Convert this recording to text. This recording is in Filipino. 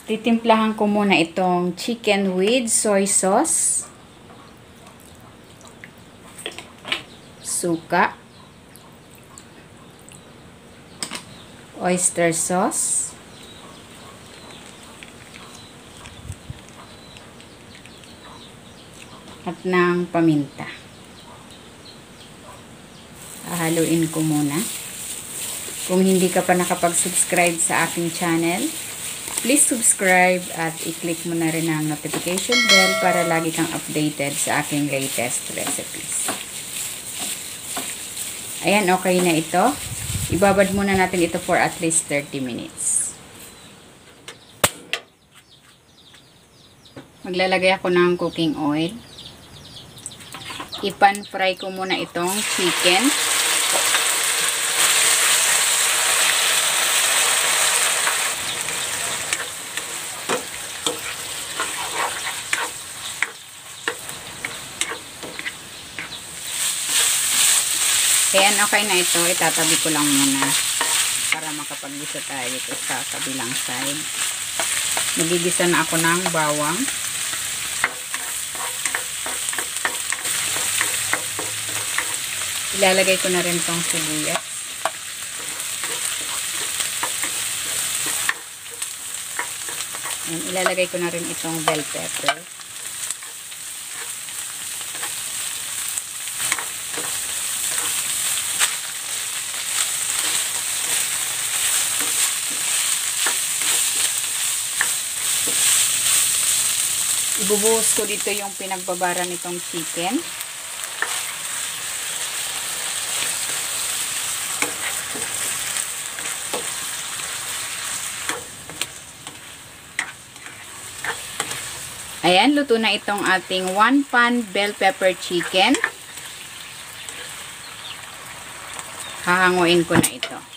Titimplahan ko muna itong chicken with soy sauce, suka, oyster sauce, at ng paminta. Haluin ko muna. Kung hindi ka pa nakapag-subscribe sa aking channel, please subscribe at i-click mo na rin ang notification bell para lagi kang updated sa aking latest recipes. Ayan, okay na ito. Ibabad muna natin ito for at least 30 minutes. Maglalagay ako ng cooking oil. Ipan-fry ko muna itong chicken. Ayan, okay na ito. Itatabi ko lang muna para makapag-gisa tayo ito sa kabilang side. Nagigisa na ako ng bawang. Ilalagay ko na rin itong sibuyas. Ayan, ilalagay ko na rin itong bell pepper. Ibubuhos ko dito yung pinagbabara nitong chicken. Ayan, luto na itong ating 1 pan bell pepper chicken. Hahanguin ko na ito.